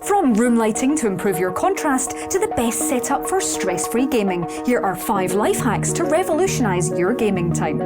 From room lighting to improve your contrast to the best setup for stress-free gaming, here are 5 life hacks to revolutionise your gaming time.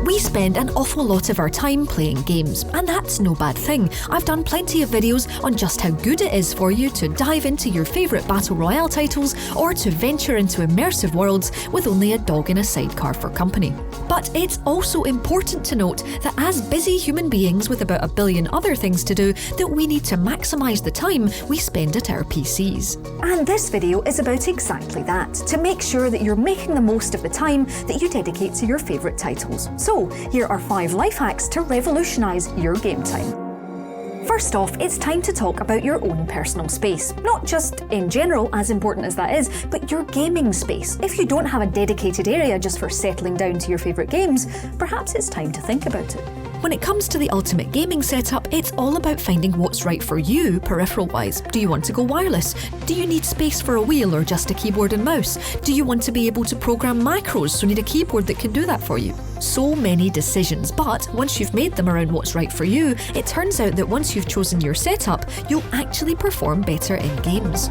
We spend an awful lot of our time playing games, and that's no bad thing. I've done plenty of videos on just how good it is for you to dive into your favourite battle royale titles or to venture into immersive worlds with only a dog in a sidecar for company. But it's also important to note that as busy human beings with about 1 billion other things to do, that we need to maximise the time we spend at our PCs. And this video is about exactly that, to make sure that you're making the most of the time that you dedicate to your favourite titles. So, here are 5 life hacks to revolutionise your game time. First off, it's time to talk about your own personal space. Not just in general, as important as that is, but your gaming space. If you don't have a dedicated area just for settling down to your favourite games, perhaps it's time to think about it. When it comes to the ultimate gaming setup, it's all about finding what's right for you peripheral-wise. Do you want to go wireless? Do you need space for a wheel or just a keyboard and mouse? Do you want to be able to program macros, so need a keyboard that can do that for you? So many decisions, but once you've made them around what's right for you, it turns out that once you've chosen your setup, you'll actually perform better in games.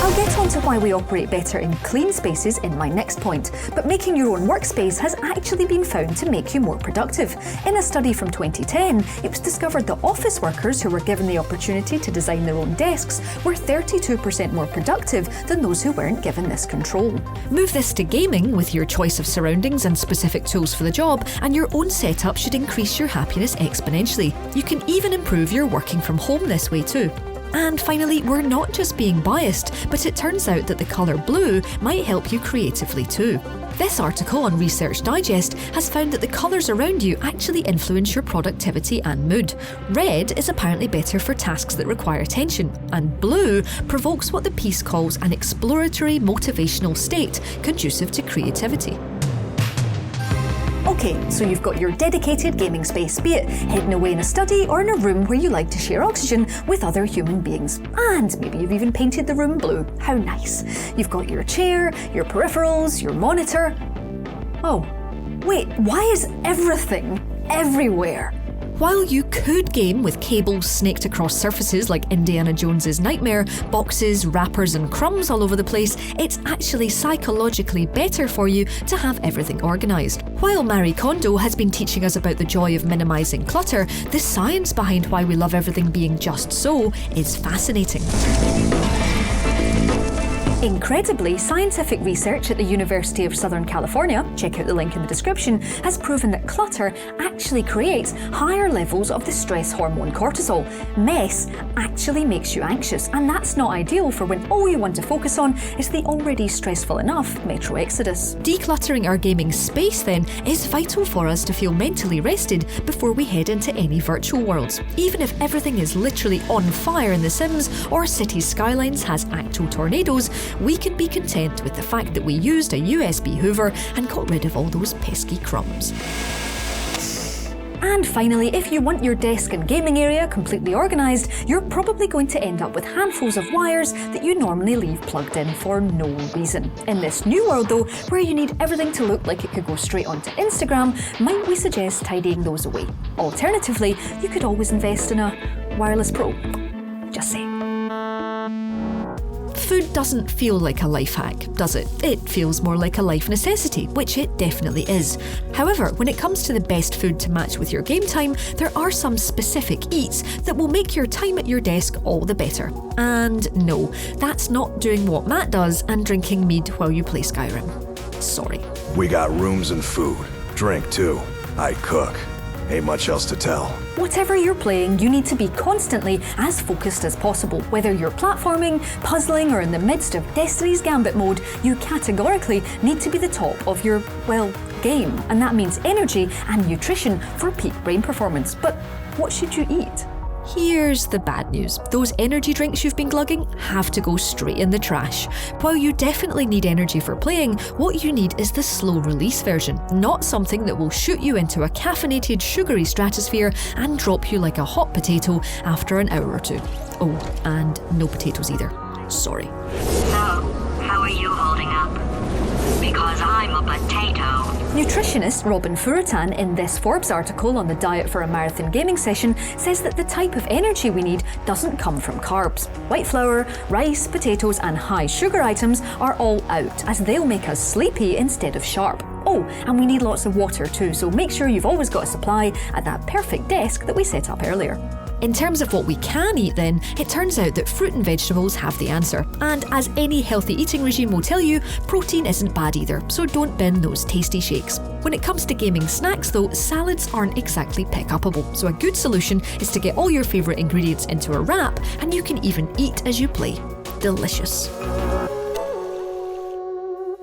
I'll get on to why we operate better in clean spaces in my next point, but making your own workspace has actually been found to make you more productive. In a study from 2010, it was discovered that office workers who were given the opportunity to design their own desks were 32% more productive than those who weren't given this control. Move this to gaming with your choice of surroundings and specific tools for the job, and your own setup should increase your happiness exponentially. You can even improve your working from home this way too. And finally, we're not just being biased, but it turns out that the colour blue might help you creatively too. This article on Research Digest has found that the colours around you actually influence your productivity and mood. Red is apparently better for tasks that require attention, and blue provokes what the piece calls an exploratory motivational state conducive to creativity. Okay, so you've got your dedicated gaming space, be it hidden away in a study or in a room where you like to share oxygen with other human beings. And maybe you've even painted the room blue. How nice. You've got your chair, your peripherals, your monitor. Oh, wait, why is everything everywhere? While you could game with cables snaked across surfaces like Indiana Jones's nightmare, boxes, wrappers and crumbs all over the place, it's actually psychologically better for you to have everything organised. While Marie Kondo has been teaching us about the joy of minimising clutter, the science behind why we love everything being just so is fascinating. Incredibly, scientific research at the University of Southern California, check out the link in the description, has proven that clutter actually creates higher levels of the stress hormone cortisol. Mess actually makes you anxious, and that's not ideal for when all you want to focus on is the already stressful enough metro exodus. Decluttering our gaming space, then, is vital for us to feel mentally rested before we head into any virtual worlds. Even if everything is literally on fire in The Sims or Cities Skylines has actual tornadoes, we can be content with the fact that we used a USB Hoover and got rid of all those pesky crumbs. And finally, if you want your desk and gaming area completely organised, you're probably going to end up with handfuls of wires that you normally leave plugged in for no reason. In this new world though, where you need everything to look like it could go straight onto Instagram, might we suggest tidying those away? Alternatively, you could always invest in a wireless Pro. Just saying. Food doesn't feel like a life hack, does it? It feels more like a life necessity, which it definitely is. However, when it comes to the best food to match with your game time, there are some specific eats that will make your time at your desk all the better. And no, that's not doing what Matt does and drinking mead while you play Skyrim. Sorry. We got rooms and food. Drink too. I cook. Ain't much else to tell. Whatever you're playing, you need to be constantly as focused as possible. Whether you're platforming, puzzling, or in the midst of Destiny's Gambit mode, you categorically need to be the top of your, well, game. And that means energy and nutrition for peak brain performance. But what should you eat? Here's the bad news. Those energy drinks you've been glugging have to go straight in the trash. While you definitely need energy for playing, what you need is the slow release version, not something that will shoot you into a caffeinated, sugary stratosphere and drop you like a hot potato after an hour or two. Oh, and no potatoes either. Sorry. So, how are you holding up? Because I'm a potato. Nutritionist Robin Furitan, in this Forbes article on the diet for a marathon gaming session, says that the type of energy we need doesn't come from carbs. White flour, rice, potatoes and high sugar items are all out, as they'll make us sleepy instead of sharp. Oh, and we need lots of water too, so make sure you've always got a supply at that perfect desk that we set up earlier. In terms of what we can eat then, it turns out that fruit and vegetables have the answer. And as any healthy eating regime will tell you, protein isn't bad either, so don't bin those tasty shakes. When it comes to gaming snacks though, salads aren't exactly pick-upable, so a good solution is to get all your favourite ingredients into a wrap, and you can even eat as you play. Delicious.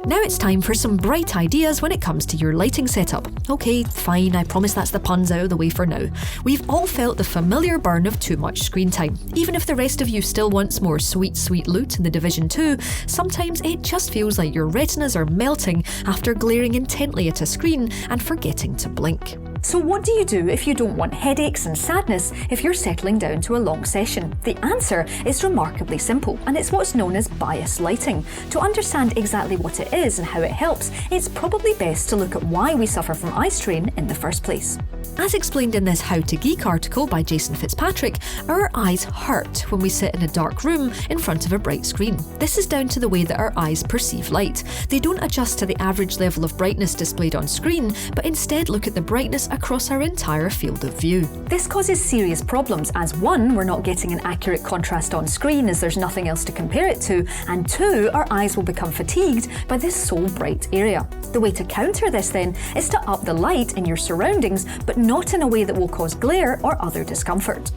Now it's time for some bright ideas when it comes to your lighting setup. Okay, fine, I promise that's the puns out of the way for now. We've all felt the familiar burn of too much screen time. Even if the rest of you still wants more sweet, sweet loot in The Division 2, sometimes it just feels like your retinas are melting after glaring intently at a screen and forgetting to blink. So what do you do if you don't want headaches and sadness if you're settling down to a long session? The answer is remarkably simple, and it's what's known as bias lighting. To understand exactly what it is and how it helps, it's probably best to look at why we suffer from eye strain in the first place. As explained in this How to Geek article by Jason Fitzpatrick, our eyes hurt when we sit in a dark room in front of a bright screen. This is down to the way that our eyes perceive light. They don't adjust to the average level of brightness displayed on screen, but instead look at the brightness across our entire field of view. This causes serious problems as 1, we're not getting an accurate contrast on screen as there's nothing else to compare it to, and 2, our eyes will become fatigued by this sole bright area. The way to counter this then is to up the light in your surroundings, but not in a way that will cause glare or other discomfort.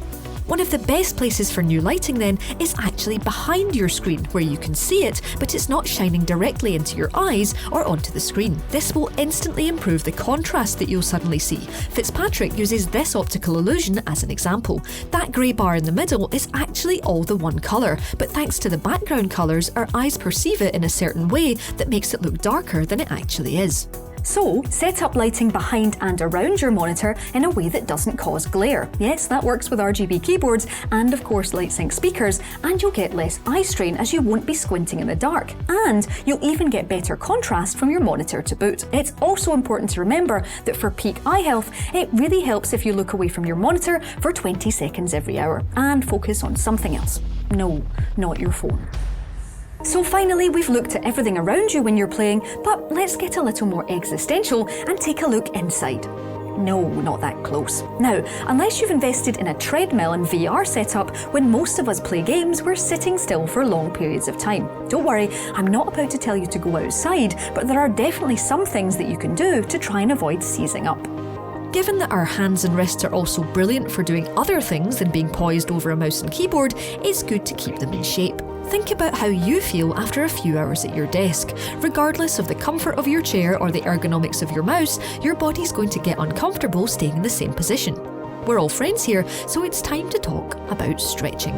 One of the best places for new lighting then is actually behind your screen, where you can see it, but it's not shining directly into your eyes or onto the screen. This will instantly improve the contrast that you'll suddenly see. Fitzpatrick uses this optical illusion as an example. That grey bar in the middle is actually all the one colour, but thanks to the background colours, our eyes perceive it in a certain way that makes it look darker than it actually is. So, set up lighting behind and around your monitor in a way that doesn't cause glare. Yes, that works with RGB keyboards and of course LightSync speakers, and you'll get less eye strain as you won't be squinting in the dark. And you'll even get better contrast from your monitor to boot. It's also important to remember that for peak eye health, it really helps if you look away from your monitor for 20 seconds every hour and focus on something else. No, not your phone. So finally, we've looked at everything around you when you're playing, but let's get a little more existential and take a look inside. No, not that close. Now, unless you've invested in a treadmill and VR setup, when most of us play games, we're sitting still for long periods of time. Don't worry, I'm not about to tell you to go outside, but there are definitely some things that you can do to try and avoid seizing up. Given that our hands and wrists are also brilliant for doing other things than being poised over a mouse and keyboard, it's good to keep them in shape. Think about how you feel after a few hours at your desk. Regardless of the comfort of your chair or the ergonomics of your mouse, your body's going to get uncomfortable staying in the same position. We're all friends here, so it's time to talk about stretching.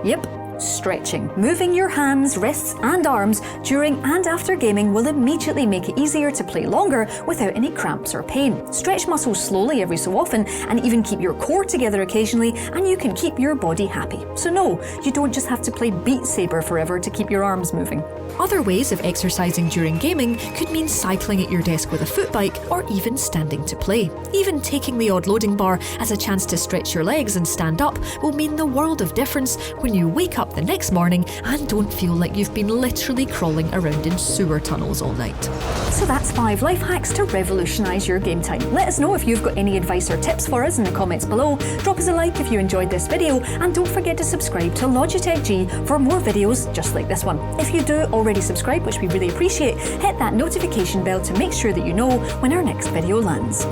Yep. Stretching. Moving your hands, wrists and arms during and after gaming will immediately make it easier to play longer without any cramps or pain. Stretch muscles slowly every so often and even keep your core together occasionally, and you can keep your body happy. So no, you don't just have to play Beat Saber forever to keep your arms moving. Other ways of exercising during gaming could mean cycling at your desk with a foot bike or even standing to play. Even taking the odd loading bar as a chance to stretch your legs and stand up will mean the world of difference when you wake up the next morning and don't feel like you've been literally crawling around in sewer tunnels all night. So that's 5 life hacks to revolutionise your game time. Let us know if you've got any advice or tips for us in the comments below. Drop us a like if you enjoyed this video, and don't forget to subscribe to Logitech G for more videos just like this one. If you do already subscribe, which we really appreciate, hit that notification bell to make sure that you know when our next video lands.